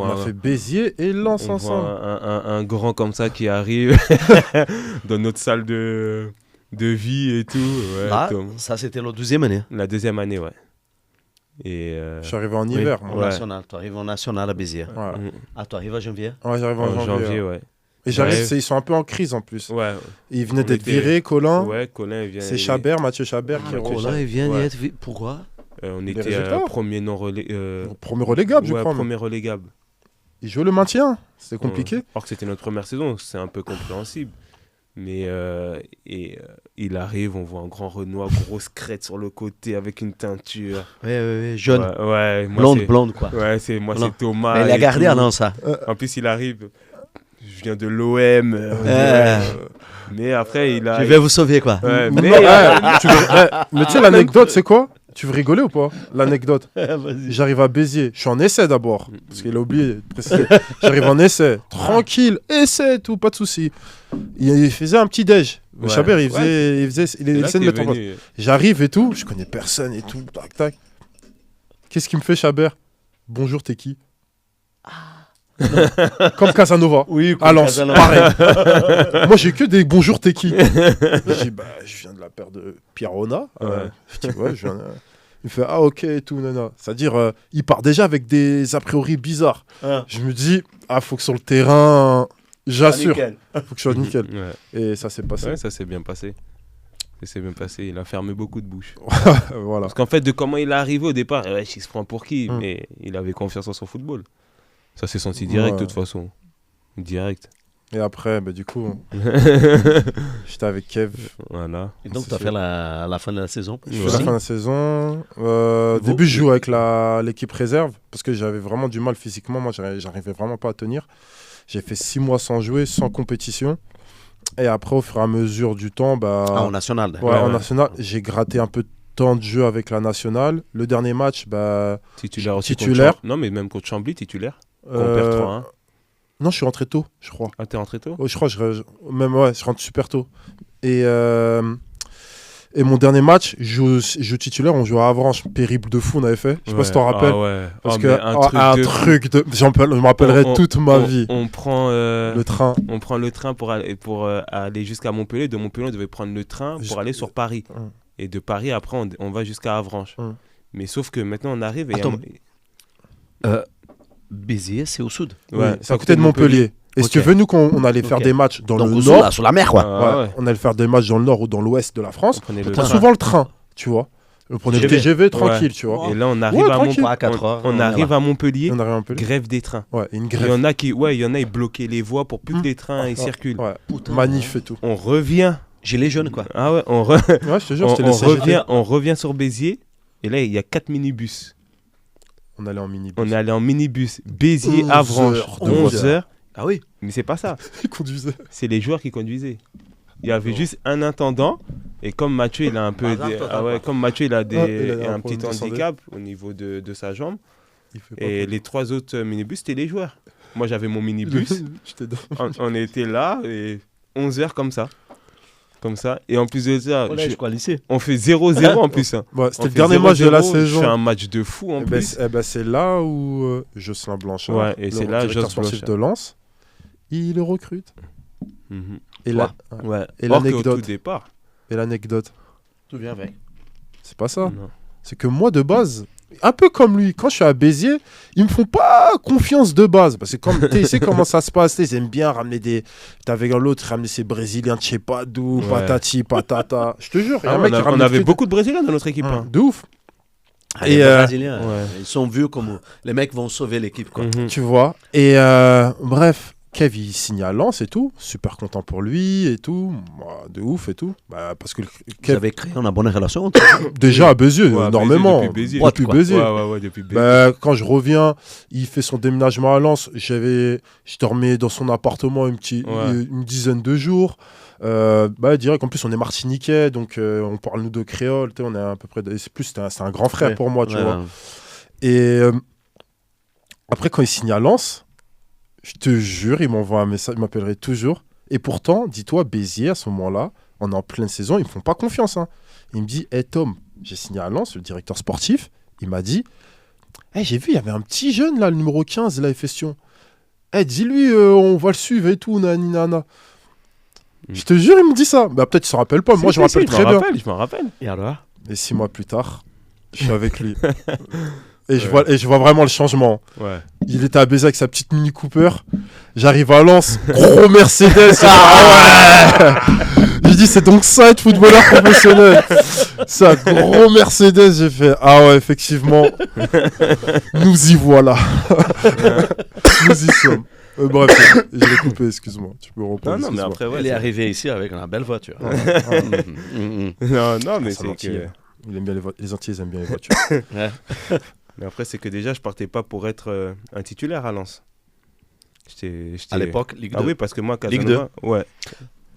On a fait Béziers et Lens on ensemble. voit un grand comme ça qui arrive dans notre salle de vie et tout. Ouais, Là, Tom. ça c'était la 12e année. La deuxième année, ouais. Et Je suis arrivé en hiver. Au moi. Ouais. national. Tu arrives au national à Béziers. Ouais. Ah, tu arrives à janvier. Ouais, j'arrive en en janvier, ouais. ouais. Et j'arrive, Ouais. ils sont un peu en crise en plus. Ouais, Ils venaient On d'être était- virés, Colin. ouais, Colin il vient. C'est Chabert, Mathieu Chabert qui est Mathieu revenu. Là, ils viennent Ouais. y être. Pourquoi On Les était résultats premier non relais. Premier relégable, je ouais, crois. premier relégable. Ils jouaient le maintien. C'était compliqué. Or que c'était notre première saison, donc c'est un peu compréhensible. Mais il arrive, on voit un grand Renoir, grosse crête sur le côté avec une teinture. Oui, jeune. Ouais, moi, Blonde, quoi. Ouais, c'est moi, Blonde. c'est Thomas. Mais il a et gardé tout. un an, ça. En plus, il arrive. Je viens de l'OM. Mais après, il a. Je vais vous sauver, quoi. Ouais, Mais, mais mais tu sais, l'anecdote, c'est quoi? Tu veux rigoler ou pas? L'anecdote. Vas-y. J'arrive à Béziers. Je suis en essai d'abord. Parce qu'il a oublié de préciser. J'arrive en essai. Tranquille. Essai, tout. Pas de souci. Il faisait un petit déj. Ouais. Chabert, il Ouais. faisait. Il c'est là essaie de qu'il est mettre en place. venu. J'arrive et tout. Je connais personne et tout. Tac, tac. Qu'est-ce qu'il me fait, Chabert? Bonjour, t'es qui? Comme Casanova. Oui, À Lens, pareil. Moi, j'ai que des bonjour, t'es qui? Je dis, bah, je viens de la paire de Pierrona. Ouais. Je dis, ouais, je viens. Il fait, ah, ok, et tout, nana. C'est-à-dire, il part déjà avec des a priori bizarres. Je me dis, ah, faut que sur le terrain, j'assure, faut que je sois nickel. Ouais. Et ça s'est passé. Ouais, ça s'est bien passé. Ça s'est bien passé. Il a fermé beaucoup de bouches. Voilà. Parce qu'en fait, de comment il est arrivé au départ, ouais, il se prend pour qui? Mm. Mais il avait confiance en son football. Ça s'est senti direct, Ouais. de toute façon. Direct. Et après, bah, du coup, j'étais avec Kev. Voilà. Et donc, C'est tu as sûr. fait la fin de la saison. Je fais la fin de la saison. Au début, je joue avec l'équipe réserve parce que j'avais vraiment du mal physiquement. Moi, j'arrivais vraiment pas à tenir. J'ai fait 6 mois sans jouer, sans compétition. Et après, au fur et à mesure du temps, bah, Ah, au national. ouais, en ouais. national, j'ai gratté un peu de temps de jeu avec la nationale. Le dernier match, bah, Titulaire aussi. Titulaire. Non, mais même contre Chambly, titulaire. On euh, perd 3-1. non, je suis rentré tôt, je crois. Ah, t'es rentré tôt? Oh, je crois, je rentre super tôt. Et mon dernier match, je joue titulaire, on joue à Avranches, périple de fou, on avait fait. Je sais pas si t'en rappelles. Ah ouais. Parce Oh, que mais un truc de fou. je me rappellerai On- toute ma vie. On prend Le train. on prend le train pour aller jusqu'à Montpellier. De Montpellier, on devait prendre le train pour aller sur Paris. Hum. Et de Paris, après, on va jusqu'à Avranches. Mais sauf que maintenant, on arrive et... Attends, Béziers, c'est au sud. Ouais, c'est à côté de Montpellier. Et si Ok. tu veux, nous, quand on allait faire Ok. des matchs dans Donc, le au sud, nord, là, sur la mer, quoi. Ah, ouais. on allait faire des matchs dans le nord ou dans l'ouest de la France, On prenait on le prend train. souvent le train, tu vois. On prenait le TGV. TGV tranquille, Ouais. tu vois. Et là, on arrive, Ouais, à, tranquille. À 4 heures, on on est arrive là. à Montpellier, On arrive un peu. grève des trains. Ouais, une Il y grève. en a ils bloquaient les voies pour plus que les trains ils circulent. Ouais, Putain. manif et tout. On revient. Gilets jaunes, quoi. Ah ouais, Ouais, je te jure, c'était les CGT. on revient sur Béziers. Et là, il y a 4 minibus. On allait en minibus. On est allé en minibus. Béziers, 11 Avranches, heures de 11 voie. heures. Ah oui. Mais c'est pas ça. Ils conduisaient. C'est les joueurs qui conduisaient. Il y avait juste un intendant. Et comme Mathieu, il a un peu. Hasard total, quoi. Comme Mathieu, il a Ouais, il a un un petit problème de santé. handicap au niveau de sa jambe. Il fait pas Et les 3 autres minibus, c'était les joueurs. Moi, j'avais mon minibus. J'étais dans- on était là et 11 heures comme ça. Comme ça. Et en plus de ça, Collège, quoi, lycée. on fait 0-0 en plus. Hein. Ouais, On c'était le fait dernier match de la 0-0, Je saison. fais un match de fou en Eh ben, plus. c'est là où Jocelyn Blanchard, Ouais, et c'est là, directeur Joss sportif Blanchard. de Lens, il le recrute. Mhm. Et Toi. Ouais. Et Or qu'au l'anecdote. tout départ. Et l'anecdote, Tout vient avec. c'est pas ça. Non. C'est que moi, de base, un peu comme lui, quand je suis à Béziers, ils me font pas confiance de base. Parce que comme tu sais comment ça se passe, ils aiment bien ramener des. T'avais l'autre, ramener ces Brésiliens de je sais pas d'où, Ouais. patati, patata. Je te jure, il y a Ah, un mec qui on ramène avait que des- beaucoup de Brésiliens dans notre équipe. Hein, hein. de ouf. Ah, Et, les Brésiliens, ouais. ils sont vus comme les mecs vont sauver l'équipe, quoi. Mhm. Tu vois. Et bref, Kev, il signe à Lens et tout. Super content pour lui et tout. Moi, de ouf et tout. Bah, parce que Vous Kev, avez créé une bonne relation. déjà à Béziers, Ouais, énormément. Béziers, depuis Béziers. Depuis Quoi. Béziers. Ouais, depuis Béziers. Bah, quand je reviens, il fait son déménagement à Lens. Je dormais dans son appartement Ouais. une dizaine de jours. Bah, direct, en plus, on est martiniquais, donc on parle nous de créole. Tu sais, on est à peu près. C'est un grand frère Ouais. pour moi, tu Ouais, vois. ouais. Et après, quand il signe à Lens, je te jure, il m'envoie un message, il m'appellerait toujours. Et pourtant, dis-toi, Béziers, à ce moment-là, on est en pleine saison, ils me font pas confiance. Hein. Il me dit, hey Tom, j'ai signé à Lens, le directeur sportif, il m'a dit, J'ai vu, il y avait un petit jeune là, le numéro 15, là, Festion. Dis-lui, on va le suivre et tout, nani nana. Je te jure, il me dit ça. Bah, peut-être il s'en rappelle pas. Moi, je me rappelle très bien. Je m'en rappelle. Et alors? Et 6 mois plus tard, je suis avec lui. Et je vois vraiment le changement. Ouais. Il était à baiser avec sa petite Mini Cooper. J'arrive à Lens, gros Mercedes. Ah ouais. J'ai dit, c'est donc ça être footballeur professionnel. C'est un gros Mercedes. J'ai fait, ah ouais, effectivement. Nous y voilà. Nous y sommes. Bref, je l'ai coupé, excuse-moi. Tu peux reprendre. Non, mais après, ouais. Il est arrivé ici avec une belle voiture. Non, mais c'est c'est Antillais. que. Il aime bien les Antillais, ils aiment bien les voitures. Ouais. Mais après, c'est que déjà, je partais pas pour être un titulaire à Lens. J'étais... À l'époque, Ligue 2. Ah oui, parce que moi, Ligue Casanova, ouais.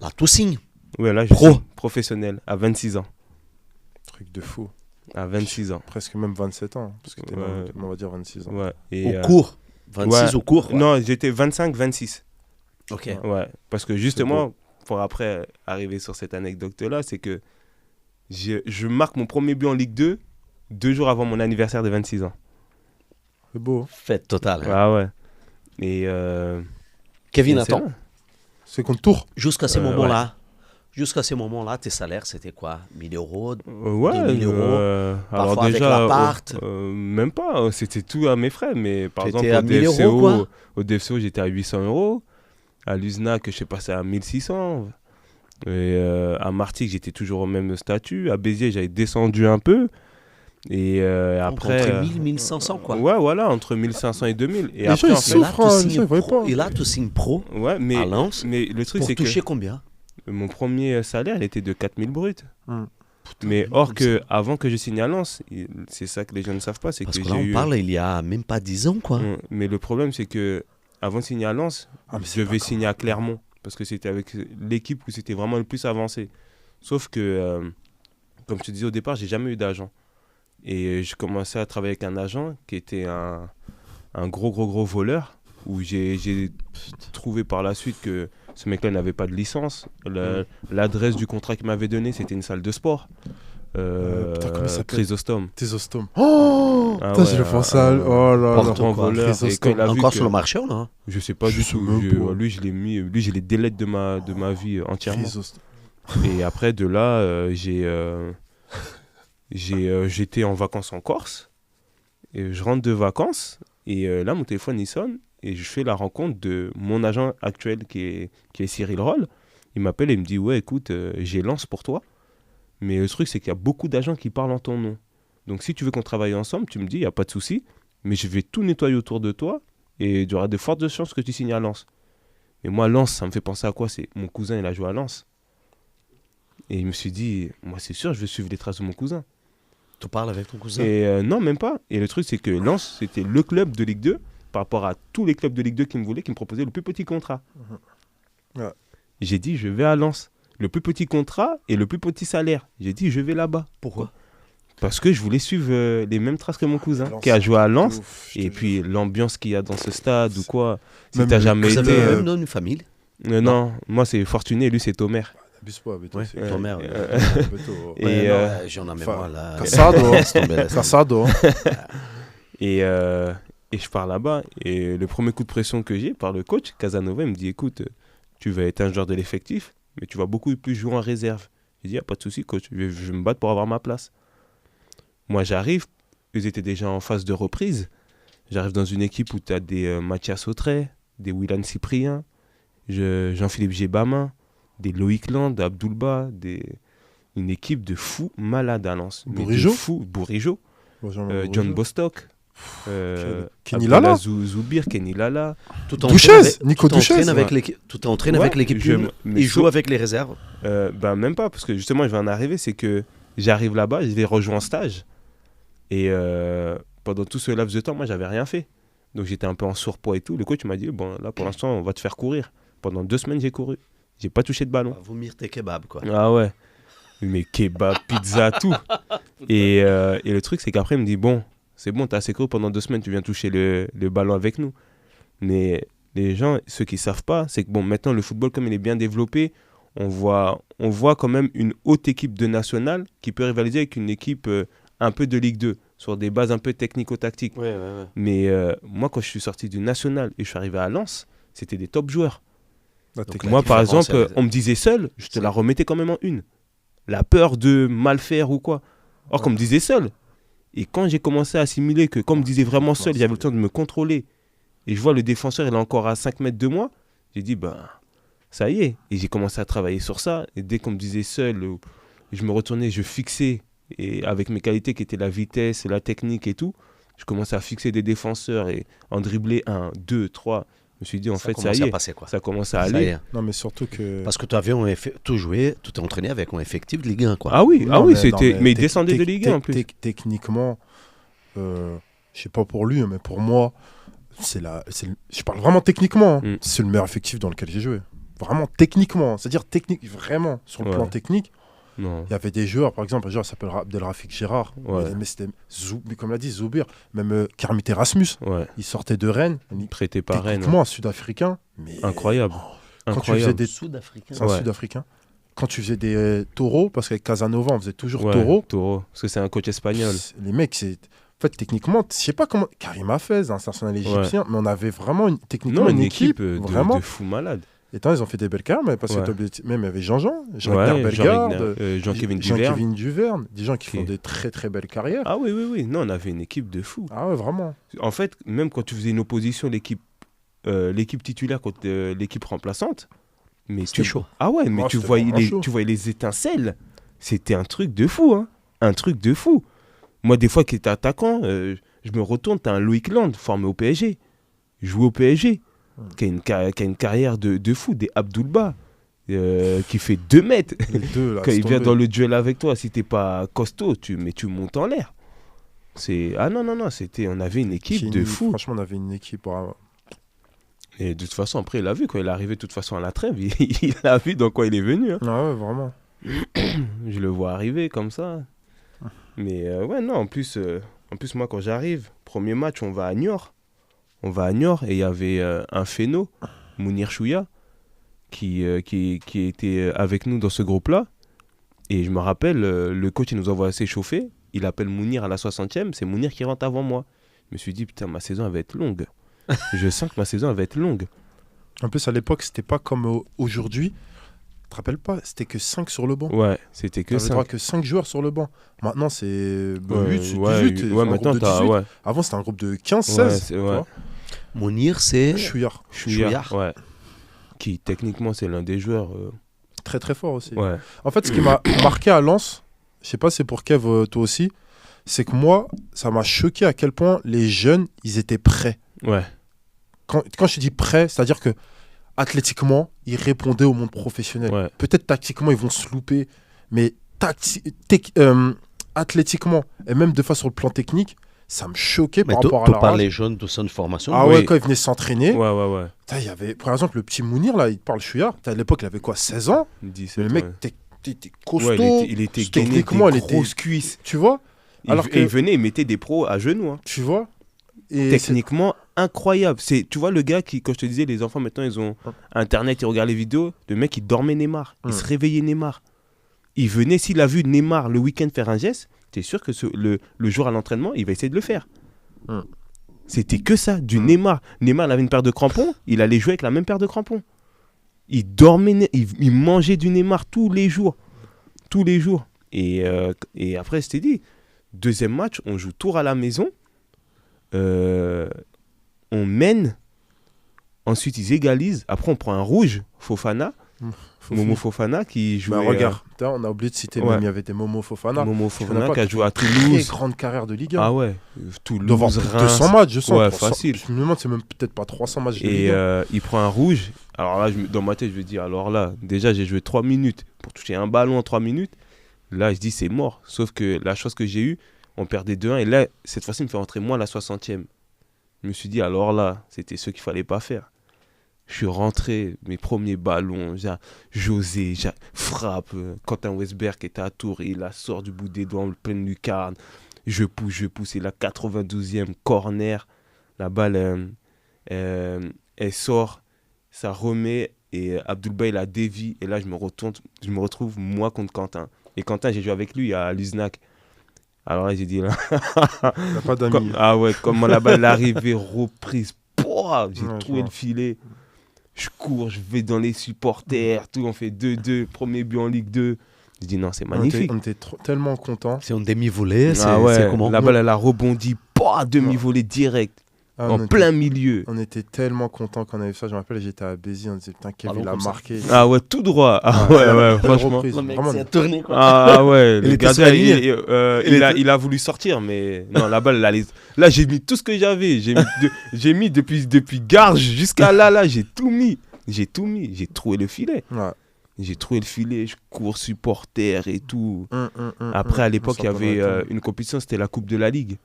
La Toussaint. Ouais, là, je Pro. suis professionnel à 26 ans. Truc de fou. À 26 ans. Presque même 27 ans. Parce que t'es, Ouais. on va dire 26 ans. Ouais. Et, Au cours. 26 ouais. au cours. Ouais. Non, j'étais 25-26. Ok. Ouais. Parce que justement, pour après arriver sur cette anecdote-là, c'est que je marque mon premier but en Ligue 2 2 jours avant mon anniversaire de 26 ans. C'est beau. Fête totale. Hein. Ah ouais. Et Kevin, c'est attends. là. C'est contre Tours. Jusqu'à ces moments-là, tes salaires, c'était quoi? 1000 euros? Ouais. 2000 euros. Alors Parfois déjà, avec l'appart. même pas. C'était tout à mes frais. Mais par T'étais exemple, à 1000 euros, quoi. au DFCO, j'étais à 800 euros. À l'USNA, que je suis passé à 1600. Et à Martigues, j'étais toujours au même statut. À Béziers, j'avais descendu un peu. Et après. Entre 1000 et 1500, quoi. Ouais, voilà, entre 1500 et 2000. Et Les après, gens, en ils fait, souffrent. Et là, tu signes pro ouais, à mais Lens le truc, pour c'est toucher que combien? mon premier salaire, il était de 4000 bruts. Hum. Mais or que avant que je signe à Lens, c'est ça que les gens ne savent pas, c'est Parce que que là, j'ai on eu... parle il y a même pas 10 ans, quoi. Mais le problème, c'est que avant de signer à Lens, Mais je devais signer à Clermont parce que c'était avec l'équipe où c'était vraiment le plus avancé. Sauf que, comme je te disais au départ, j'ai jamais eu d'agent. Et je commençais à travailler avec un agent qui était un gros voleur, où j'ai trouvé par la suite que ce mec-là n'avait pas de licence. L'adresse du contrat qu'il m'avait donné, c'était une salle de sport. Putain, comment ça s'appelle? Chrysostome. Tésostome. Oh Ah putain, ouais, je le pense à... Oh là là. Porte grand quoi. voleur. Et Chrysostome. quand il a vu Encore que- sur le marché, ou non? Je sais pas Je du sais tout. même pas. Lui, je l'ai mis. Lui, j'ai les délais de ma vie entièrement. Chrysostome. Et après, de là, j'étais en vacances en Corse. Et je rentre de vacances. Et là, mon téléphone, il sonne. Et je fais la rencontre de mon agent actuel qui est Cyril Roll. Il m'appelle et il me dit, ouais, écoute, j'ai Lens pour toi. Mais le truc, c'est qu'il y a beaucoup d'agents qui parlent en ton nom. Donc, si tu veux qu'on travaille ensemble, tu me dis, il n'y a pas de souci. Mais je vais tout nettoyer autour de toi. Et il y aura de fortes chances que tu signes à Lens. Mais moi, Lens, ça me fait penser à quoi? C'est mon cousin, il a joué à Lens. Et je me suis dit, moi, c'est sûr, je vais suivre les traces de mon cousin. Tu parles avec ton cousin? Et non, même pas. Et le truc, c'est que Lens, c'était le club de Ligue 2 par rapport à tous les clubs de Ligue 2 qui me voulaient, qui me proposaient le plus petit contrat. Ouais. J'ai dit, je vais à Lens. Le plus petit contrat et le plus petit salaire. J'ai dit, je vais là-bas. Pourquoi? Parce que je voulais suivre les mêmes traces que mon cousin, Lens, qui a joué à Lens. Ouf, Et puis l'ambiance qu'il y a dans ce stade ou quoi. Si Même t'as le- jamais Vous été. avez même nom, une famille? Non, moi c'est Fortuné, lui c'est Tomer. Abuse pas, Beto. Ouais, c'est- ton mère. Beto. Et, Ouais, non, euh, j'en ai enfin, mémoire là. Casado. Laisse tomber, laisse tomber. Casado. Et je pars là-bas. Et le premier coup de pression que j'ai par le coach, Casanova, il me dit, écoute, tu vas être un joueur de l'effectif, mais tu vas beaucoup plus jouer en réserve. J'ai dit, pas de souci, coach, je vais me battre pour avoir ma place. Moi, j'arrive, ils étaient déjà en phase de reprise. J'arrive dans une équipe où tu as des Mathias Autrey, des Willan Cyprien, Jean-Philippe Gébamin, des Loïc Land, Abdoulba, une équipe de fous malades à Lens. Mais de Bourigeaud fous, Bourigeaud, Bonjour, John Bostock, Kenny Abdallah Lala. Zoubir, Kenny Lala. Douchez, Nico Douchez. Tu t'entraînes Ouais, avec l'équipe mais et joue avec les réserves. Ben même pas, parce que justement, je vais en arriver, c'est que j'arrive là-bas, je les rejoins en stage. Et pendant tout ce laps de temps, moi, j'avais rien fait. Donc j'étais un peu en surpoids et tout. Le coach m'a dit, bon, là, pour l'instant, on va te faire courir. Pendant 2 semaines, j'ai couru. J'ai pas touché de ballon. Vomir tes kebabs, quoi. Ah ouais. Mais kebab, pizza, tout. Et le truc, c'est qu'après, il me dit, bon, c'est bon, t'as assez couru pendant 2 semaines, tu viens toucher le ballon avec nous. Mais les gens, ceux qui savent pas, c'est que bon, maintenant, le football, comme il est bien développé, on voit quand même une haute équipe de nationale qui peut rivaliser avec une équipe un peu de Ligue 2. sur des bases un peu technico-tactiques. Ouais, ouais, ouais. Mais moi, quand je suis sorti du national et je suis arrivé à Lens, c'était des top joueurs. La Donc, technique. Moi, par différence, exemple, elle- on me disait seul, je te la remettais quand même en une. La peur de mal faire ou quoi. Or, qu'on me disait seul. Et quand j'ai commencé à assimiler que, quand on me disait vraiment seul, j'avais le temps de me contrôler, et je vois le défenseur, il est encore à 5 mètres de moi, j'ai dit, ben, ça y est. Et j'ai commencé à travailler sur ça. Et dès qu'on me disait seul, je me retournais, je fixais, et avec mes qualités qui étaient la vitesse, la technique et tout, je commençais à fixer des défenseurs et en dribbler 1, 2, 3. Je me suis dit, en fait, ça y commençait à est, passer, quoi. ça commence à Ça y aller. est. Non, mais surtout que. Parce que tu avais tout joué, tout t'es entraîné avec un effectif de Ligue 1, quoi. Ah oui, Non, c'était. non, Mais il tec- descendait de tec- Ligue 1 en tec- plus. Techniquement, je sais pas pour lui, mais pour moi, je parle vraiment techniquement. Hein. Mm. C'est le meilleur effectif dans lequel j'ai joué. Vraiment techniquement. C'est-à-dire technique, vraiment, sur le Ouais. plan technique. Non. Il y avait des joueurs, par exemple, un joueur qui s'appelle Abdelrafik Gérard. Ouais. Mais c'était, comme l'a dit, Zoubir. Même Kermit Erasmus. Ouais. Il sortait de Rennes. Prêté par Rennes. Techniquement, un Sud-Africain. Mais Incroyable. Quand tu faisais Incroyable. des Sud-Africain. C'est un Ouais. Sud-Africain. Quand tu faisais des taureaux, parce qu'avec Casanova, on faisait toujours Ouais, taureau. Taureau. Parce que c'est un coach espagnol. Les mecs, en fait, techniquement, je sais pas comment. Karim Hafez, un international égyptien, mais on avait vraiment techniquement Non, une équipe. Vraiment. de fou malade. Et tant, ils ont fait des belles carrières, mais parce Ouais. que même il y avait Jean-Jean, Ouais, Bellegarde, Jean-Kévin Duverne. Jean-Kévin Duverne, des gens qui Qui- font des très très belles carrières. Ah oui, oui, oui. Non, on avait une équipe de fou. Ah ouais, vraiment. En fait, même quand tu faisais une opposition, l'équipe titulaire contre l'équipe remplaçante, mais C'était chaud. Ah ouais, mais Oh, tu c'était voyais vraiment chaud. tu voyais les étincelles. C'était un truc de fou, hein. Un truc de fou. Moi, des fois, qui était attaquant, je me retourne, t'as un Loïc Land formé au PSG. Joué au PSG. Qui a une carrière de fou. Des Abdoulba. Qui fait 2 mètres. Les deux, là, Quand c'est il vient tombé. dans le duel avec toi, si t'es pas costaud, tu montes en l'air. Ah non, on avait une équipe de fou. Franchement, on avait une équipe. Et de toute façon, après, il a vu, quand il est arrivé de toute façon à la trêve, il a vu dans quoi il est venu. Hein. Ah ouais, vraiment. Je le vois arriver comme ça. Mais ouais, non, en plus, moi, quand j'arrive, premier match, on va à Niort. Et il y avait un phéno, Mounir Chouya, qui était avec nous dans ce groupe-là. Et je me rappelle, le coach, il nous envoie s'échauffer. Il appelle Mounir à la 60e. C'est Mounir qui rentre avant moi. Je me suis dit, putain, ma saison, elle va être longue. Je sens que ma saison, elle va être longue. En plus, à l'époque, c'était pas comme aujourd'hui. Tu te rappelles pas, c'était que 5 sur le banc. Ouais, c'était que T'avais ça. droit que 5 joueurs sur le banc. Maintenant, c'est 8, c'est 18. Ouais, c'est un maintenant, groupe de t'as. 18. Ouais, Avant, c'était un groupe de 15, Ouais, 16. c'est- tu ouais. vois. Mounir, c'est. Chouillard. Chouillard. Ouais. Qui, techniquement, c'est l'un des joueurs. Très, très fort aussi. Ouais. En fait, ce qui m'a marqué à Lens, je sais pas si c'est pour Kev, toi aussi, c'est que moi, ça m'a choqué à quel point les jeunes, ils étaient prêts. Ouais. Quand je dis prêts, c'est-à-dire que athlétiquement, ils répondaient au monde professionnel. Ouais. Peut-être tactiquement, ils vont se louper, mais athlétiquement, et même de fois sur le plan technique, ça me choquait Mais par tu rapport à peux la parler jeune de son formation. Ah Oui. ouais, quand ils venaient s'entraîner, Ouais. il y avait, par exemple, le petit Mounir, là, il parle chouillard. À l'époque, il avait quoi, 16 ans? 17, Le mec, ouais. t'es costaud. Ouais, il était gainé, des techniquement, il était- grosses cuisses. Tu vois? Alors Et que- il venait, il mettait des pros à genoux. Hein. Tu vois? Et Techniquement, incroyable. Tu vois le gars qui, quand je te disais, les enfants maintenant, ils ont Internet, ils regardent les vidéos. Le mec, il dormait Neymar. Il se réveillait Neymar. Il venait, s'il a vu Neymar le week-end faire un geste, t'es sûr que le jour à l'entraînement, il va essayer de le faire. Mm. C'était que ça, du Neymar. Neymar, il avait une paire de crampons, il allait jouer avec la même paire de crampons. Il dormait, il mangeait du Neymar tous les jours. Tous les jours. Et après, je t'ai dit, deuxième match, on joue tour à la maison. On mène. Ensuite, ils égalisent. Après, on prend un rouge, Fofana. Momo Fofana qui jouait. Bah, regarde, putain, on a oublié de citer, ouais. même il y avait des Momo Fofana. Momo Je Fofana connais qui a pas, joué à très Toulouse. grande carrière de Ligue 1. Ah ouais. Devant Toulouse, plus de Reims. 200 matchs, je sens. Ouais, 300, facile. Je me demande, c'est même peut-être pas 300 matchs de Ligue Et 1. il prend un rouge. Alors là, dans ma tête, je me dis, alors là, déjà, j'ai joué 3 minutes pour toucher un ballon en 3 minutes. Là, je dis, c'est mort. Sauf que la chance que j'ai eue, on perdait 2-1. Et là, cette fois-ci, il me fait rentrer moi à la 60e. Je me suis dit, alors là, c'était ce qu'il fallait pas faire. Je suis rentré, mes premiers ballons, José, frappe, Quentin Westberg qui était à Tours, il la sort du bout des doigts en pleine lucarne. Je pousse, et la 92e corner, la balle, elle sort, ça remet, et Abdoulba, il la dévie, et là, je me retrouve, moi, contre Quentin. Et Quentin, j'ai joué avec lui à Luznac. Alors là, j'ai dit, là, Il n'a pas d'amis. ah ouais, comment la balle est arrivée, reprise, pouah, j'ai Ouais, je trouvé vois. le filet. Je cours, je vais dans les supporters, tout, on fait 2-2, premier but en Ligue 2. Je dis non, c'est magnifique. On était tellement contents. C'est un demi-volée, c'est Ah ouais, c'est comment? la balle, elle a rebondi, pouah, demi-volée direct, Ah, en plein milieu. On était tellement contents qu'on avait fait ça. Je me rappelle, j'étais à Béziers, on disait putain, Kevin Ballon l'a comme ça. marqué. Ah ouais, tout droit. Ah ouais, ouais, franchement. Reprise, vraiment. tourné, quoi. Ah ouais, Il le était gardien, sur la ligne. il a voulu sortir, mais non, la balle, là, j'ai mis tout ce que j'avais. J'ai mis depuis Garges jusqu'à là, j'ai tout mis. J'ai trouvé le filet. Ouais. J'ai trouvé le filet, je cours supporter et tout. Après, à l'époque, il y avait une compétition, c'était la Coupe de la Ligue.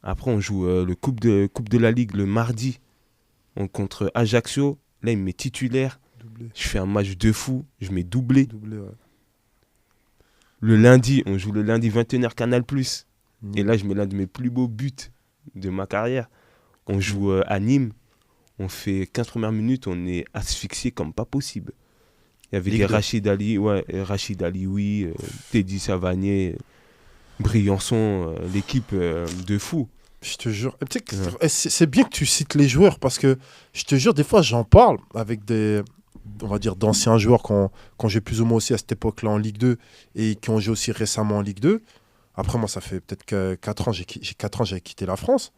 Après, on joue le coupe de la Ligue le mardi contre Ajaccio. Là, il me met titulaire. Doublé. Je fais un match de fou. Je mets doublé. Doublé, ouais. Le lundi, on joue le lundi 21h Canal+. Mm. Et là, je mets l'un de mes plus beaux buts de ma carrière. On joue à Nîmes. On fait 15 premières minutes, on est asphyxié comme pas possible. Il y avait Ligue des 2. Rachid Alioui, Teddy Savanier, Briançon, l'équipe de fou. Je te jure. Tu sais que Ouais. c'est bien que tu cites les joueurs parce que je te jure, des fois, j'en parle avec on va dire, d'anciens joueurs quand j'ai plus ou moins aussi à cette époque-là en Ligue 2 et qui ont joué aussi récemment en Ligue 2. Après, moi, ça fait peut-être que 4 ans, j'ai 4 ans, j'avais quitté la France.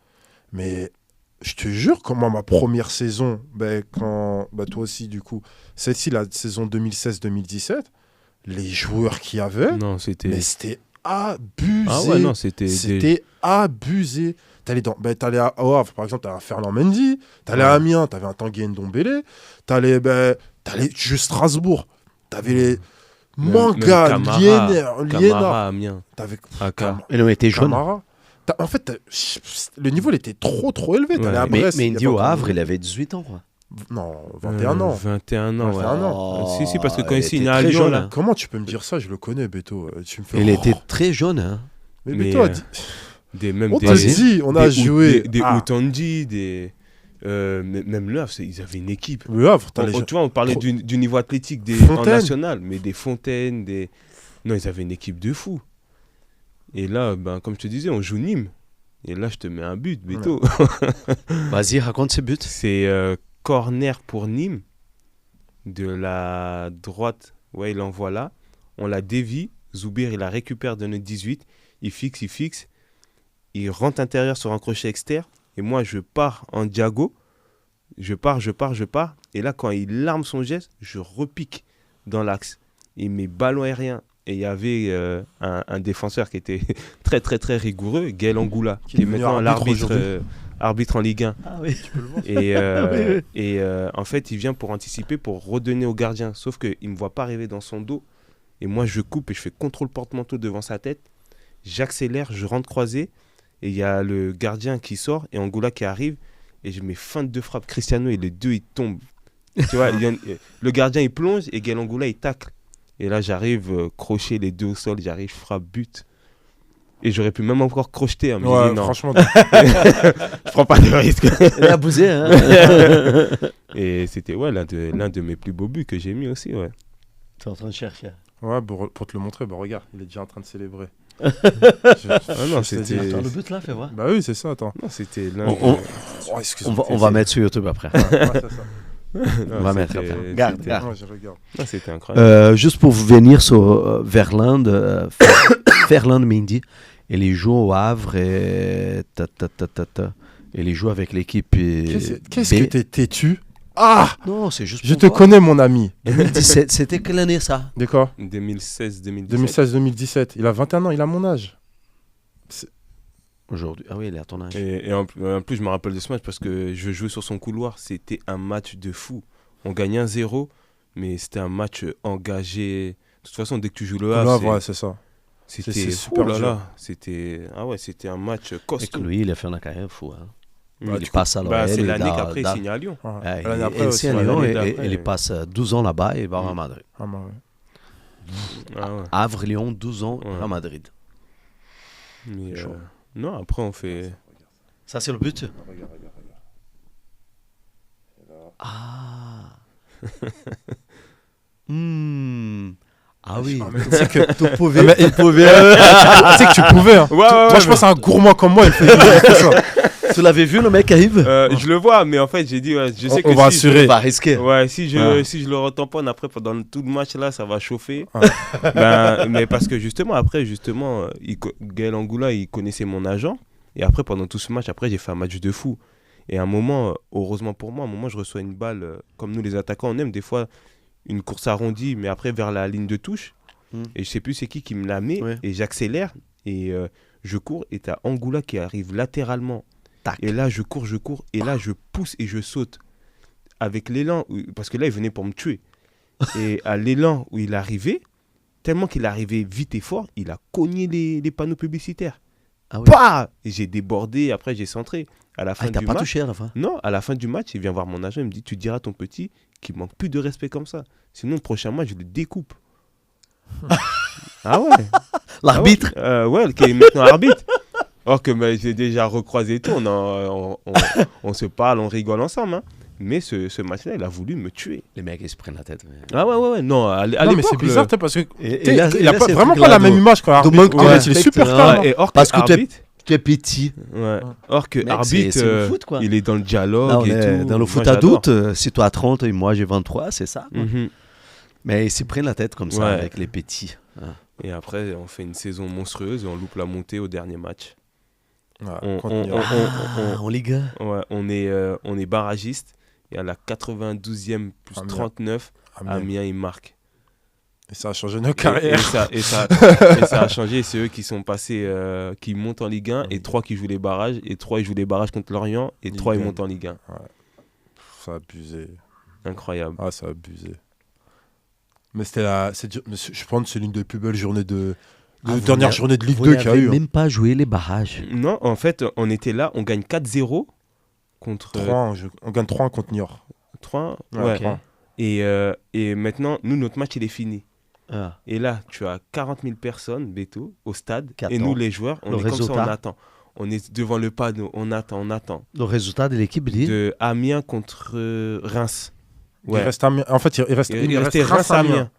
Mais je te jure, comment ma première saison, toi aussi, du coup, celle-ci, la saison 2016-2017, les joueurs qu'il y avait, Non, mais c'était... c'était abusé. Ah ouais, non, c'était... C'était abusé. T'allais à au Havre, par exemple, t'avais un Ferland Mendy. T'allais à Ouais. Amiens, t'avais un Tanguy Ndombele. T'allais juste Strasbourg. T'avais les Manga, Camara, Liénard. Camara, Amiens. T'avais Aka. Et non, il était jeune. Camara. En fait, le niveau il était trop élevé. T'allais Ouais. à Mais Brest. il y Mendy avait au encore- Havre, il avait 18 ans, quoi. Non, 21 ans. 21 ans, ouais. 21 ans. Si, parce que quand il il était signe à très Lyon, jeune, là... hein. Comment tu peux me dire ça? Je le connais, Beto. Tu me fais. Il était très jeune, hein. Mais Mais, Beto a dit. Même On des... te dit, on a des joué. Des Ah, Outandi, même là, ils avaient une équipe. Le Havre, t'as les Tu vois, on parlait trop- du niveau athlétique en Fontaine. national, mais des Fontaines, Non, ils avaient une équipe de fou. Et là, comme je te disais, on joue Nîmes. Et là, je te mets un but, Beto. Vas-y, raconte ses buts. C'est corner pour Nîmes. De la droite, ouais, il envoie là. On la dévie. Zoubir, il la récupère de notre 18. Il fixe. Il rentre intérieur sur un crochet externe. Et moi, je pars en diago. Je pars. Et là, quand il arme son geste, je repique dans l'axe. Il met ballon aérien. Et il y avait un défenseur qui était très, très, très rigoureux, Gaël Angoula, qui est devenu maintenant arbitre l'arbitre aujourd'hui. arbitre en Ligue 1. Ah oui. Tu peux le voir. Et en fait, il vient pour anticiper, pour redonner au gardien. Sauf qu'il ne me voit pas arriver dans son dos. Et moi, je coupe et je fais contrôle porte-manteau devant sa tête. J'accélère, je rentre croisé. Et il y a le gardien qui sort et Angoula qui arrive. Et je mets feinte de frappe Cristiano et les deux, ils tombent. Tu vois, le gardien, il plonge et Gaël Angoula, il tacle. Et là, j'arrive, crochet les deux au sol. J'arrive, je frappe, but. Et j'aurais pu même encore crocheter. Hein, mais j'ai Ouais, dit non, franchement, je prends pas de risque. Il est abusé, hein. Et c'était l'un de mes plus beaux buts que j'ai mis aussi. Ouais. Tu es en train de chercher. ouais, pour te le montrer, regarde, il est déjà en train de célébrer. Ah non, je te dis, c'était... Attends, le but là, fais voir. Bah oui, c'est ça, attends. Non, c'était l'un Oh, excuse-moi. On va mettre sur YouTube après. Ouais, c'est ça. Non, On va mettre c'était- après. Garde, c'était- garde. Ouais, je regarde. Non, c'était incroyable. Juste pour venir sur Verland, Ferland Mendy, il y joue au Havre et il y joue avec l'équipe. Qu'est-ce B. que t'es têtu? Ah! Non, c'est juste Je pour te voir. connais, mon ami. 2017, c'était quelle année ça? De quoi? 2016-2017. 2016-2017. Il a 21 ans, il a mon âge. Aujourd'hui. Ah oui, il est à ton âge. Et en plus, je me rappelle de ce match parce que je jouais sur son couloir. C'était un match de fou. On gagnait 1-0, mais c'était un match engagé. De toute façon, dès que tu joues le Là, Havre, ouais, c'est ça. c'était c'est super oh là dur. là, c'était un match Et costaud. que lui, il a fait une carrière fou. Hein. Bah, Il passe à l'OL. c'est il l'année a- qu'après, il dans- signe à Lyon. Ouais. Ouais, L'année il après est aussi, à ouais. Lyon l'année et d'après, il passe 12 ans là-bas et il va à Madrid. Ah, bah ouais. Ah ouais. Havre, Lyon, 12 ans Ouais. à Madrid. Mais, Chaud. non, après, on fait. Ça, c'est le but. Regarde, regarde. Ah. Hmm. Ah oui. Tu sais que tu Ah, pouvais. mais- Tu pouvais. tu sais que tu pouvais. Hein. Ouais, Moi, je pense à un gourmand comme moi, il fait ça. Tu l'avais vu, le mec arrive. Je le vois, mais en fait, j'ai dit, ouais, je sais que On va si assurer. On va risquer. Ouais, Ah. si je le retamponne après pendant tout le match là, ça va chauffer. Ah. Mais parce que justement, après, Gaël Angoula, il connaissait mon agent. Et après, pendant tout ce match, après, j'ai fait un match de fou. Et à un moment, heureusement pour moi, à un moment, je reçois une balle, comme nous les attaquants, on aime des fois une course arrondie, mais après vers la ligne de touche. Et je sais plus c'est qui me la met. Ouais. Et j'accélère. Et je cours. Et t'as Angoula qui arrive latéralement. Tac. Et là, je cours. Et là, je pousse et je saute. Avec l'élan. Parce que là, il venait pour me tuer. Et à l'élan où il arrivait, tellement qu'il arrivait vite et fort, il a cogné les panneaux publicitaires. Ah oui. Bah et j'ai débordé. Après, j'ai centré. À la Ah, fin il t'a du pas match. touché à la fin. Non, à la fin du match, il vient voir mon agent. Il me dit, tu diras à ton petit qu'il manque plus de respect comme ça. Sinon, le prochain match, je le découpe. Ah ouais. L'arbitre. Ah ouais, qui est maintenant arbitre. Or que j'ai déjà recroisé et tout. On se parle, on rigole ensemble. Hein. Mais ce match-là, il a voulu me tuer. Les mecs, ils se prennent la tête. Mais... Ah ouais. Non, à Non, mais l'époque, c'est bizarre, parce que Et là, il a là, pas, c'est vraiment le pas la truc là même image quand de l'arbitre. manque de Il est respect, super hein. calme. et or Parce que que tu es- arbitre, Tu es petit. ouais. Or que Mec, arbitre, c'est le foot, quoi. il est dans le dialogue Là, on et est tout. dans le Moi, foot j'adore. adulte, si toi 30 et moi j'ai 23, c'est ça. quoi. Mhm. Mais ils se prennent la tête comme ça Ouais. avec les petits. Ah. Et après, on fait une saison monstrueuse et on loupe la montée au dernier match. Ouais, On- contre on- Niort. Ah, en Ligue 1. Ouais, on est barragiste. Et à la 92e plus Amiens. 39, Amiens. Amiens, il marque. Et ça a changé nos Et carrières. ça a changé. C'est eux qui sont passés, qui montent en Ligue 1. Et 3 qui jouent les barrages. Et 3, ils jouent les barrages contre Lorient. Et Ligue 3, ils 1. montent en Ligue 1. Ça a abusé. Incroyable. Ah, ça a abusé. Mais je pense que c'est l'une des plus belles journées Vous dernière n'avez- journée de Ligue Vous 2 qu'il y a n'avez eu. même pas joué les barrages. Non, en fait, on était là. On gagne 4-0 contre 3-1, on gagne 3-1 contre Niort. 3. Ouais, Ouais. 3-1. Et maintenant, nous, notre match, il est fini. Ah. Et là, tu as 40 000 personnes, Beto, au stade. Qui Et nous, attendent. les joueurs, on Le est comme ça, résultat. on attend. On est devant le panneau, on attend. Le résultat de l'équipe dit De Amiens contre Reims. Il reste Amiens. En fait, il reste restait Reims-Amiens.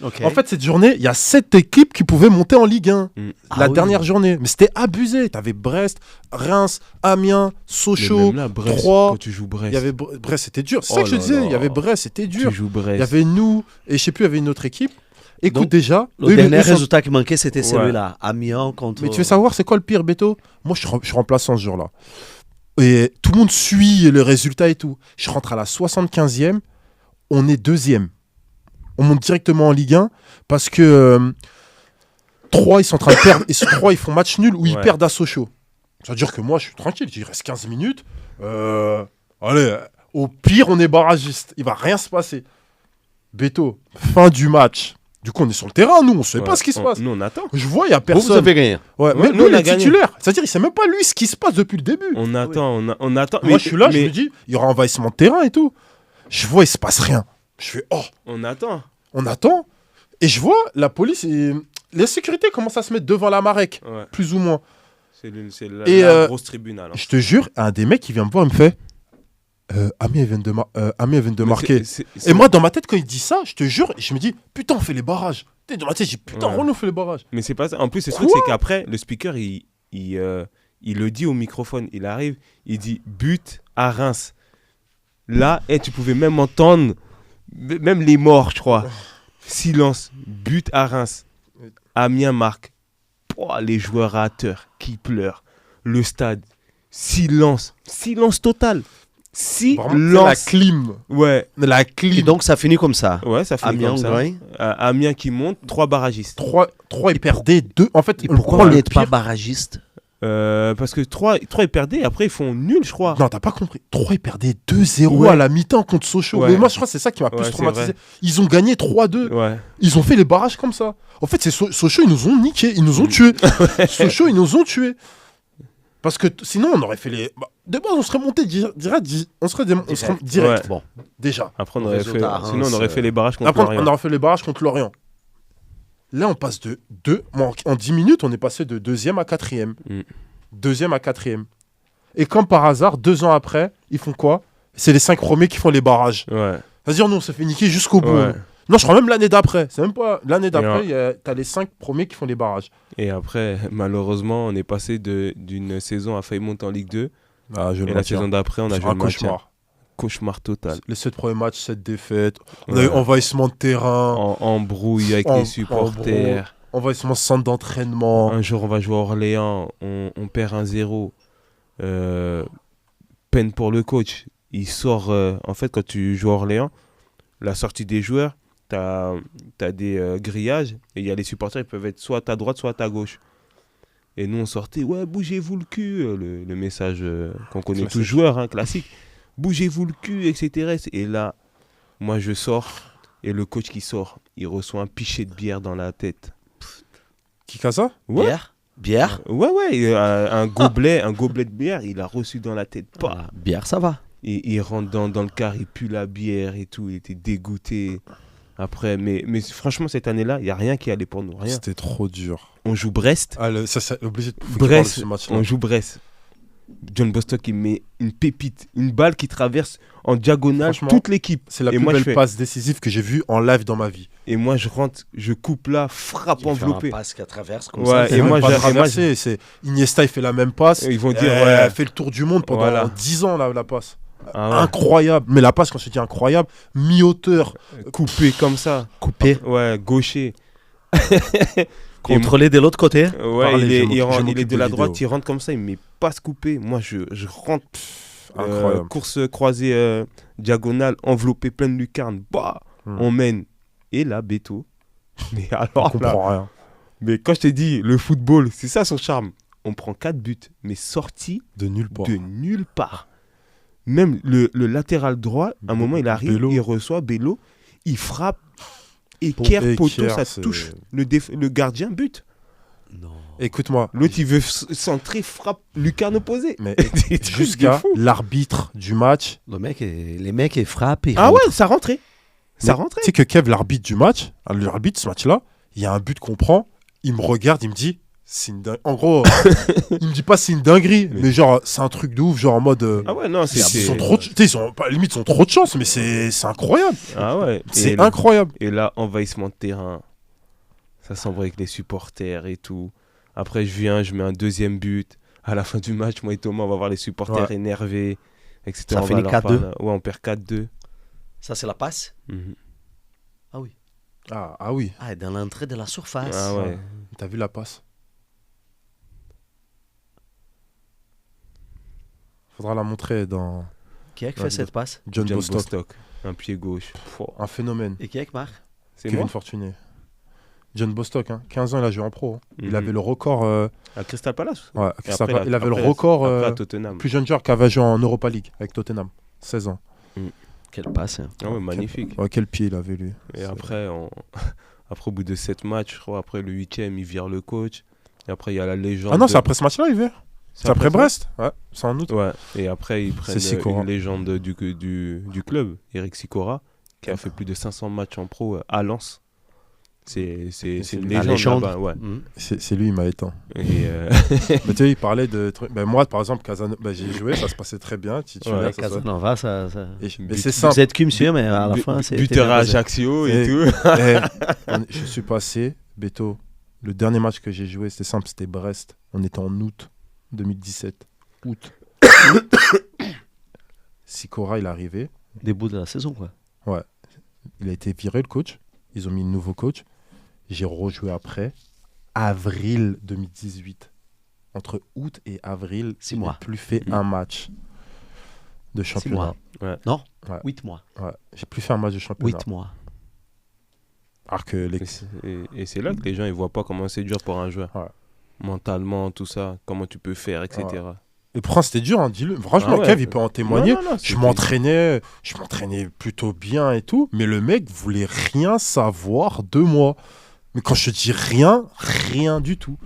Ok. En fait, cette journée, il y a 7 équipes qui pouvaient monter en Ligue 1. Ah La oui. dernière journée. Mais c'était abusé. T'avais Brest, Reims, Amiens, Mais Sochaux. même là, Brest, 3, quand tu joues Brest, Il y avait Brest, c'était dur. C'est Oh ça que je te là disais. là. Il y avait Brest, c'était dur. tu joues Il Brest. y avait nous, et je sais plus, il y avait une autre équipe. Écoute, Donc, déjà. Le eux, dernier ils sont- résultat qui manquait, c'était Ouais. celui-là. Amiens contre. Mais tu veux savoir, c'est quoi le pire, Beto? Moi, je suis remplaçant ce jour-là. Et tout le monde suit le résultat et tout. Je rentre à la 75e. On est deuxième. On monte directement en Ligue 1 parce que 3, ils sont en train de perdre. Et 3, ils font match nul ou ils Ouais. perdent à Sochaux. Ça veut dire que moi, je suis tranquille. Il reste 15 minutes. Allez, au pire, on est barragiste. Il va rien se passer. Beto, fin du match. Du coup, on est sur le terrain, nous. On sait pas ce qui se passe. Nous, on attend. Je vois, il y a Vous, personne. vous avez rien. Ouais, Ouais, mais nous, nous, on il a est gagné. titulaire. C'est-à-dire, il sait même pas lui ce qui se passe depuis le début. On attend, on attend. Moi, je suis là, je mais me dis, il y aura envahissement de terrain et tout. Je vois, il se passe rien. Je fais, oh, on attend. on attend. Et je vois, la police et les sécurités commencent à se mettre devant la Marek, Ouais. plus ou moins. C'est la, Et, la grosse tribune alors. Je te jure, un des mecs qui vient me voir, il me fait, Amiens vient de Mais marquer. c'est- Et moi, dans ma tête, quand il dit ça, je te jure, je me dis, putain, on fait les barrages. Tu sais, dans ma tête, je dis, putain, Ouais. on fait les barrages. Mais c'est pas ça. En plus, le Quoi truc, c'est qu'après, le speaker, il le dit au microphone. Il arrive, il dit but à Reims. Là, tu pouvais même entendre, même les morts, je crois. Silence, but à Reims. Amiens marque. Pouah, les joueurs rateurs qui pleurent. Le stade, silence total. Vraiment, c'est la Silence. clim. Ouais, La Et clim. donc, ça finit comme ça. ouais, ça fait Amiens, comme ça. gagne. Amiens qui monte, 3 barragistes. 3, ils perdaient 2. En fait, Et le pourquoi point on le n'est pas pire- barragiste? Parce que 3 ils perdaient, et après ils font nul, je crois. Non, t'as pas compris. 3, ils perdaient 2-0 Ouais. à la mi-temps contre Sochaux. Ouais. Mais moi, je crois que c'est ça qui m'a Ouais, plus c'est traumatisé. vrai. Ils ont gagné 3-2. Ouais. Ils ont fait les barrages comme ça. En fait, c'est Sochaux, ils nous ont niqués. Ils nous ont tués. Sochaux, ils nous ont tués. Parce que sinon, on aurait fait les. Bah, de base, on serait monté direct. On serait direct. Ouais. Bon, Déjà. Après, on aurait fait, Résultat, sinon, on aurait Reims, fait les barrages contre Après, Lorient. on aurait fait les barrages contre Lorient. Là, on passe de 2. En 10 minutes, on est passé de 2e à 4e. Mm. 2e à 4e. Et comme par hasard, 2 ans après, ils font quoi? C'est les 5 premiers qui font les barrages. Ouais. C'est-à-dire, nous, on s'est fait niquer jusqu'au bout. Ouais. Non, je crois même l'année d'après. C'est même pas l'année d'après. T'as les 5 premiers qui font les barrages. Et après, malheureusement, on est passé d'une saison à failli monter en Ligue 2. Je Et la saison d'après, on a joué un le maintien. cauchemar. Cauchemar total. Les 7 premiers matchs, 7 défaites. On a Ouais. eu envahissement de terrain, En brouille avec les supporters. envahissement de centre d'entraînement. Un jour, on va jouer à Orléans, on perd 1-0. Peine pour le coach. Il sort. En fait, quand tu joues à Orléans, la sortie des joueurs, t'as des grillages et il y a les supporters, ils peuvent être soit à ta droite, soit à ta gauche. Et nous, on sortait, ouais, bougez-vous le cul. Le message qu'on connaît Classique. tous joueurs, hein, classique. Bougez-vous le cul, etc. Et là, moi, je sors et le coach qui sort, il reçoit un pichet de bière dans la tête. Qui a ça? Ouais. Bière. Ouais, un gobelet de bière, il a reçu dans la tête. Pas. Ah, bière, ça va. Et il rentre dans le car, il pue la bière et tout, il était dégoûté. Après, mais franchement, cette année-là, il n'y a rien qui allait pour nous, rien. C'était trop dur. On joue Brest. Ça, c'est obligé de Brest, ce match-là. on joue Brest. John Bostock, il met une pépite, une balle qui traverse en diagonale Franchement, toute l'équipe. C'est la Et plus moi, je belle fais- passe décisive que j'ai vue en live dans ma vie. Et moi, je rentre, je coupe là, frappe enveloppée. Un passe qui traverse comme Ouais, ça. et moi, pas j'ai- traversé, c'est Iniesta, il fait la même passe. Et ils vont dire, Elle fait le tour du monde pendant Voilà. 10 ans, la passe. Ah ouais, Incroyable. Mais la passe, quand je te dis incroyable, mi-hauteur. coupé comme ça. Coupé, Ouais, gaucher. contrôlé de l'autre côté. Ouais, Parlez, il je est, m'occupe- il je rentre- il m'occupe est de de la vidéo. droite, il rentre comme ça, il met pas se couper. Moi, je rentre. Incroyable. Course croisée diagonale, enveloppée, pleine de lucarnes. Bah, on mène. Et là, Beto. Mais On alors là, comprend rien. mais quand je t'ai dit, le football, c'est ça son charme. On prend 4 buts, mais sortis De nulle part. de nulle part. Même le latéral droit, à un moment, il arrive, Bello. il reçoit Bello, il frappe, équerre, poteau, équerre, ça c'est- touche. Le gardien bute. Non. Écoute-moi. L'autre, il veut centrer, frappe, lucarne opposée. Mais Des trucs jusqu'à de fou. l'arbitre du match. Les mecs, ils frappent. ils Ah rentrent. ouais, ça rentrait. Ça Mais rentrait. Tu sais que Kev, l'arbitre du match, l'arbitre de ce match-là, il y a un but qu'on prend, il me regarde, il me dit, c'est une dingue. En gros, il me dit pas c'est une dinguerie, mais genre, c'est un truc de ouf, genre en mode. Ah ouais, non, ils c'est. sont trop, tu sais, ils sont pas limite, ils ont trop de chance, mais c'est incroyable. Ah ouais. C'est Et- incroyable. Et là, envahissement de terrain. Ça s'envoie avec les supporters et tout. Après, je viens, je mets un deuxième but. À la fin du match, moi et Thomas, on va voir les supporters Ouais. énervés, etc. Ça On va finit leur 4-2. parler. Ouais, on perd 4-2. Ça, c'est la passe. Mhm. Ah oui, Ah, et dans l'entrée de la surface. Ah ouais. t'as vu la passe. Faudra la montrer dans Qui a fait Ouais, cette passe? John Bostock. Un pied gauche. Pouah. Un phénomène. Et qui a marque? C'est Kevin moi. Fortuné. John Bostock, hein. 15 ans, il a joué en pro. hein. Il Mhm. avait le record. À Crystal Palace. Ouais, Et après, il avait le après, record. après, à Tottenham. Plus jeune joueur qui avait joué en Europa League avec Tottenham. 16 ans. Quelle passe. Hein. Ah ouais, magnifique. Ouais, quel pied il avait lui. Et C'est- après, après, au bout de 7 matchs, je crois, après le 8e, il vire le coach. Et après, il y a la légende. Ah non, de- c'est après ce match-là, il vire. C'est après ça Brest. Ouais, c'est en août. Ouais, et après, ils prennent C'est Sikora. une légende du club, Eric Sikora, qui a fait plus de 500 matchs en pro à Lens. C'est une La légende, légende. là-bas, ouais. Mhm. C'est lui, il m'a éteint. Et, Mais tu sais, il parlait de trucs. Ben, moi, par exemple, j'ai joué, ça se passait très bien. Titulaire, Ouais, ça se- Casanova, ça. Mais but- c'est Vous simple. êtes qui, monsieur, mais à la fin, c'est. buteur à Ajaccio et Et- tout. Je suis passé, Beto. Le dernier match que j'ai joué, c'était simple, c'était Brest. On était en août 2017. Août. Sikora, il est arrivé. Début de la saison, quoi. Il a été viré, le coach. Ils ont mis un nouveau coach. J'ai rejoué après. Avril 2018. Entre août et avril, 6 il mois. n'a plus fait Mhm. un match de 6 championnat. mois. Ouais. Non Ouais. 8 mois. Ouais. J'ai plus fait un match de championnat. 8 mois. Alors que les... Et c'est là que les gens ils voient pas comment c'est dur pour un joueur. Ouais. Mentalement, tout ça, comment tu peux faire, etc. Et pourtant, c'était dur, hein, dis-le. Franchement, Ah ouais. Kev, il peut en témoigner. Non, non, non, Je c'était- m'entraînais plutôt bien et tout, mais le mec voulait rien savoir de moi. Mais quand je te dis rien, rien du tout.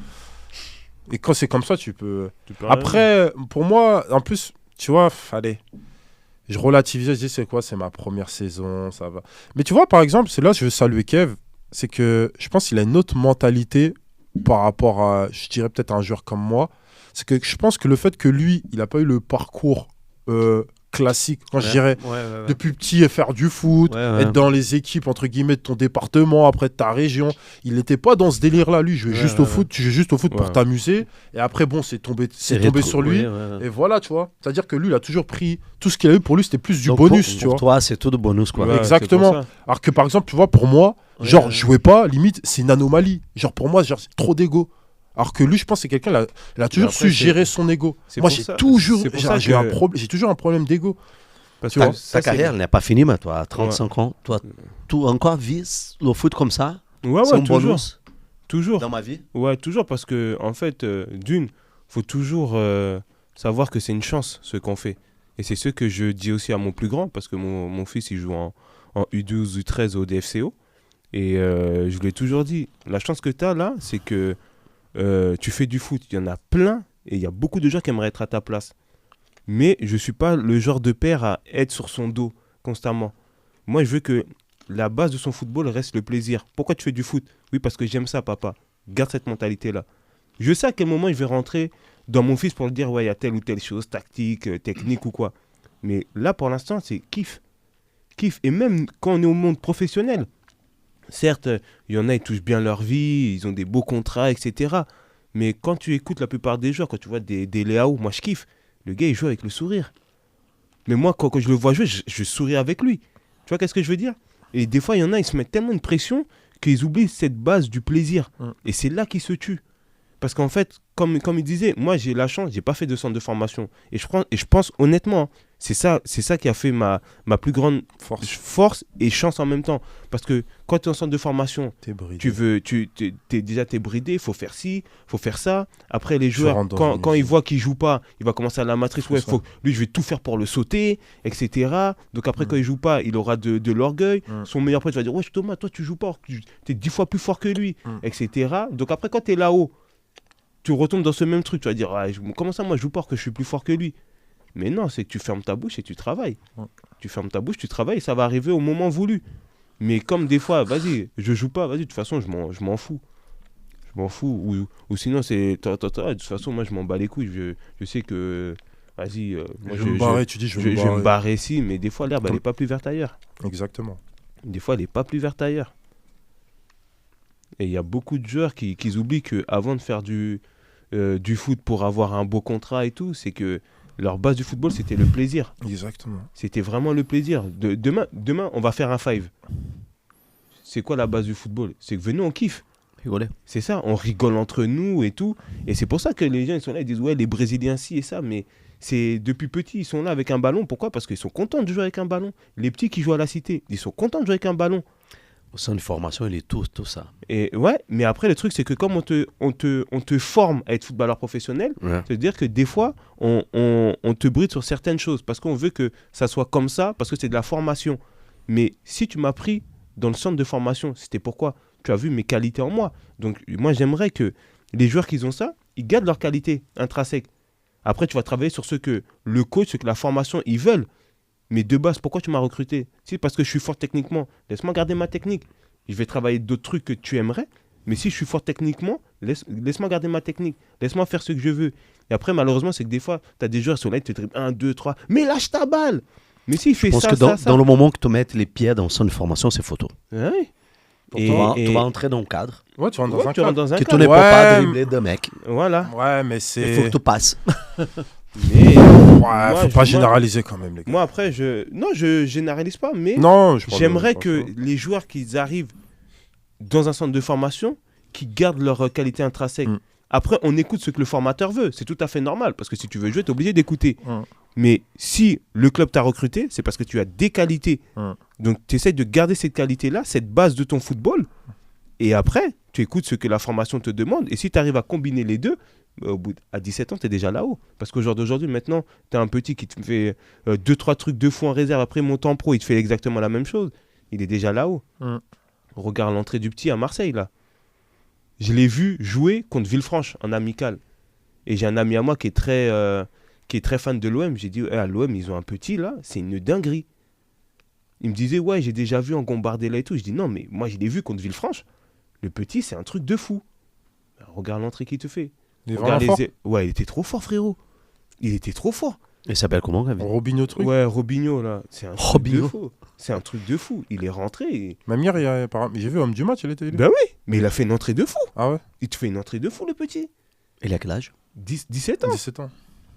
Et quand c'est comme ça, tu peux... tu peux rien dire. Après, pour moi, en plus, tu vois, allez, je relativisais, je dis c'est quoi, c'est ma première saison, ça va. Mais tu vois, par exemple, c'est là que je veux saluer Kev, c'est que je pense qu'il a une autre mentalité par rapport à, je dirais peut-être un joueur comme moi. C'est que je pense que le fait que lui, il n'a pas eu le parcours classique. Quand je Ouais. dirais Ouais, ouais, ouais. depuis petit faire du foot, Ouais, ouais. être dans les équipes entre guillemets de ton département, après de ta région. Il n'était pas dans ce délire-là, lui. Je vais Ouais, juste ouais, au foot, tu joues juste au foot pour Ouais. t'amuser. Et après, bon, c'est tombé sur lui. Ouais, ouais. Et voilà, tu vois. C'est-à-dire que lui, il a toujours pris tout ce qu'il a eu. Pour lui, c'était plus du Donc, bonus, pour, tu vois. toi, c'est tout de bonus, quoi. Ouais, Exactement. c'est pour ça. Alors que par exemple, tu vois, pour moi, Ouais, genre, ouais. jouer pas, limite, c'est une anomalie. Genre, pour moi, genre, c'est trop d'ego. Alors que lui, je pense que c'est quelqu'un, il a toujours après, su c'est- gérer son ego. c'est Moi, pour j'ai ça- toujours, c'est pour ça j'ai que- j'ai toujours un problème d'ego. Parce Tu que vois, ça, Ta c'est- carrière n'est pas finie, mais toi, à 35 ans, toi, tu encore vis le foot comme ça? Ouais, C'est ouais, un toujours. bonus Toujours. dans ma vie? Ouais, toujours parce que, en fait, faut toujours savoir que c'est une chance ce qu'on fait. Et c'est ce que je dis aussi à mon plus grand, parce que mon fils, il joue en U12, U13 au DFCO. Et je lui ai toujours dit, la chance que tu as là, c'est que tu fais du foot. Il y en a plein, et il y a beaucoup de gens qui aimeraient être à ta place. Mais je ne suis pas le genre de père à être sur son dos constamment. Moi, je veux que la base de son football reste le plaisir. Pourquoi tu fais du foot? Oui, parce que j'aime ça, papa. Garde cette mentalité-là. Je sais à quel moment je vais rentrer dans mon fils pour lui dire, ouais, il y a telle ou telle chose, tactique, technique ou quoi. Mais là, pour l'instant, c'est kiff. Kiff. Et même quand on est au monde professionnel, certes, il y en a, ils touchent bien leur vie, ils ont des beaux contrats, etc. Mais quand tu écoutes la plupart des joueurs, quand tu vois des Léao, moi, je kiffe. Le gars, il joue avec le sourire. Mais moi, quand je le vois jouer, je souris avec lui. Tu vois, qu'est-ce que je veux dire? Et des fois, il y en a, ils se mettent tellement de pression qu'ils oublient cette base du plaisir. Et c'est là qu'ils se tuent. Parce qu'en fait, comme il disait, moi, j'ai la chance, j'ai pas fait de centre de formation. Et je pense honnêtement, hein, c'est ça qui a fait ma plus grande force et chance en même temps. Parce que quand tu es en centre de formation, T'es bridé. t'es bridé, il faut faire ci, faut faire ça. Après, les Tu joueurs, rentres dans une quand ils usine. voient qu'il joue pas, il va commencer à la matrice. C'est Ouais, ça. lui, je vais tout faire pour le sauter, etc. Donc après, quand il joue pas, il aura de l'orgueil. Son meilleur pote va dire, ouais, Thomas, toi, tu joues pas, tu es 10 fois plus fort que lui, etc. Donc après, quand tu es là-haut, tu retombes dans ce même truc. Tu vas dire, ah, comment ça, moi, je joue pas, que je suis plus fort que lui? Mais non, c'est que tu fermes ta bouche et tu travailles. Tu fermes ta bouche, tu travailles et ça va arriver au moment voulu. Mais comme des fois, vas-y, je joue pas, vas-y, de toute façon, je m'en fous. Je m'en fous. Ou sinon, c'est. De toute façon, moi, je m'en bats les couilles. Je sais que. Vas-y, moi, Je vais me barrer, tu dis, je vais me je vais me barrer. barrer ici, mais des fois, l'herbe, elle n'est pas plus verte ailleurs. Exactement. Des fois, elle n'est pas plus verte ailleurs. Et il y a beaucoup de joueurs qui oublient qu'avant de faire du foot pour avoir un beau contrat et tout, c'est que leur base du football, c'était le plaisir. Exactement. C'était vraiment le plaisir. Demain, on va faire un five. C'est quoi la base du football? C'est que venez, on kiffe. Rigoler. C'est ça, on rigole entre nous et tout. Et c'est pour ça que les gens, ils sont là, ils disent, ouais, les Brésiliens ci et ça. Mais c'est depuis petit, ils sont là avec un ballon. Pourquoi? Parce qu'ils sont contents de jouer avec un ballon. Les petits qui jouent à la cité, ils sont contents de jouer avec un ballon. Au sein de formation, il est tout ça. Et ouais, mais après, le truc, c'est que comme on te forme à être footballeur professionnel, Ouais. c'est-à-dire que des fois, on te bride sur certaines choses parce qu'on veut que ça soit comme ça, parce que c'est de la formation. Mais si tu m'as pris dans le centre de formation, c'était pourquoi tu as vu mes qualités en moi. Donc, moi, j'aimerais que les joueurs qui ont ça, ils gardent leurs qualités intrinsèques. Après, tu vas travailler sur ce que le coach, ce que la formation, ils veulent. Mais de base, pourquoi tu m'as recruté? Si, parce que je suis fort techniquement. Laisse-moi garder ma technique. Je vais travailler d'autres trucs que tu aimerais. Mais si je suis fort techniquement, laisse-moi garder ma technique. Laisse-moi faire ce que je veux. Et après, malheureusement, c'est que des fois, tu as des joueurs sur là, ils te dribblent 1, 2, 3. Mais lâche ta balle! Mais s'il fait Je pense ça, que ça, ça. dans le moment que tu mets les pieds dans son formation, c'est photo. Ouais. Tu vas entrer dans le cadre. Ouais, tu rentres Ouais, dans un tu rentres cadre. dans un Que tu cadre. n'es Ouais, pas dribbler de mec. Voilà. Ouais, mais Il c'est. faut que tu passes. Mais Ouais, faut pas moi- généraliser quand même, les gars. Moi, après, je généralise pas, mais Non, je parle j'aimerais de- que les joueurs qui arrivent dans un centre de formation, qui gardent leur qualité intrinsèque. Mm. Après, on écoute ce que le formateur veut. C'est tout à fait normal, parce que si tu veux jouer, tu es obligé d'écouter. Mm. Mais si le club t'a recruté, c'est parce que tu as des qualités. Mm. Donc, tu essaies de garder cette qualité-là, cette base de ton football. Et après, tu écoutes ce que la formation te demande. Et si tu arrives à combiner les deux, à 17 ans, tu es déjà là-haut. Parce qu'au jour d'aujourd'hui, maintenant, tu as un petit qui te fait 2-3 trucs 2 fois en réserve. Après, il monte en pro, il te fait exactement la même chose. Il est déjà là-haut. Mm. Regarde l'entrée du petit à Marseille, là. Je l'ai vu jouer contre Villefranche en amical. Et j'ai un ami à moi qui est très fan de l'OM. J'ai dit, à l'OM, ils ont un petit, là, c'est une dinguerie. Il me disait, ouais, j'ai déjà vu en Gambardella et tout. Je dis, non, mais moi, je l'ai vu contre Villefranche. Le petit, c'est un truc de fou. Regarde l'entrée qu'il te fait. Il est Regarde vraiment fort. Ouais, il était trop fort, frérot. Il était trop fort. Il s'appelle comment, Kevin? Robinho truc. Ouais, Robinho, là. C'est un truc Robinho. de fou. C'est un truc de fou. Il est rentré. Même hier, j'ai vu homme du match, il était. Ben oui, mais il a fait une entrée de fou. Ah ouais. Il te fait une entrée de fou, le petit. Il a quel âge? 17 ans. 17 ans.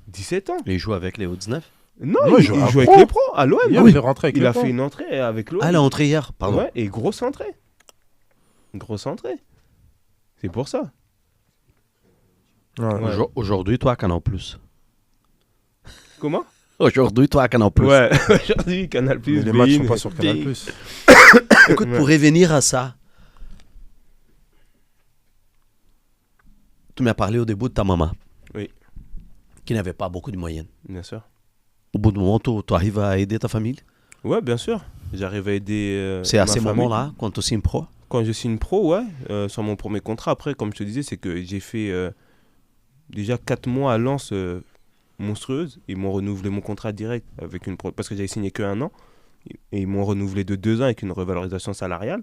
17 ans. Il joue avec les U19? Non, Non, il joue joue à avec pro. les pros à l'OM. Hier, Oui. il est rentré avec Il les a points. fait une entrée avec l'OM. Ah, il est entré hier, pardon. Ouais, et grosse entrée. Grosse entrée. C'est pour ça. Ouais. Ouais. Aujourd'hui, toi, à Canal+. Comment? Aujourd'hui, toi, à Canal+. Ouais, aujourd'hui, Canal+. Mais les matchs sont Bein. pas sur Canal+. Écoute, Ouais. pour revenir à ça, tu m'as parlé au début de ta maman. Oui. Qui n'avait pas beaucoup de moyens. Bien sûr. Au bout du moment, tu arrives à aider ta famille? Ouais, bien sûr. J'arrive à aider. C'est à ma ces famille. moments-là, quand tu signes pro? Quand je signe pro, ouais, sur mon premier contrat. Après, comme je te disais, c'est que j'ai fait déjà 4 mois à Lens monstrueuse. Ils m'ont renouvelé mon contrat direct avec parce que j'avais signé que 1 an. Et ils m'ont renouvelé de 2 ans avec une revalorisation salariale.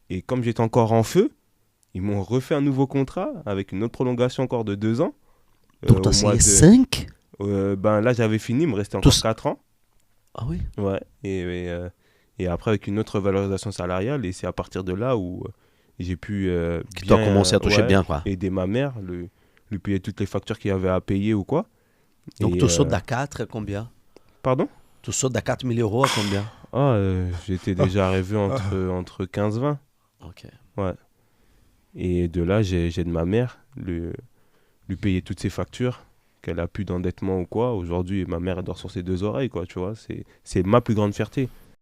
Et comme j'étais encore en feu, ils m'ont refait un nouveau contrat avec une autre prolongation encore de 2 ans. Donc, tu as au mois signé de- 5? Ben là, j'avais fini, il me restait encore Tous- 4 ans. Ah oui? Ouais, et après avec une autre valorisation salariale, et c'est à partir de là où j'ai pu Tu as commencé à toucher ouais, bien, quoi. aider ma mère, lui payer toutes les factures qu'il y avait à payer ou quoi. Donc, Et, tu sautes d'à 4 à combien? Pardon? Tu sautes d'à 4 000 € à combien? Ah, j'étais déjà arrivé entre 15-20. Ok. Et de là, j'aide ma mère, lui payer toutes ses factures, qu'elle a plus d'endettement ou quoi. Aujourd'hui, ma mère, elle dort sur ses 2 oreilles, quoi, tu vois. C'est ma plus grande fierté.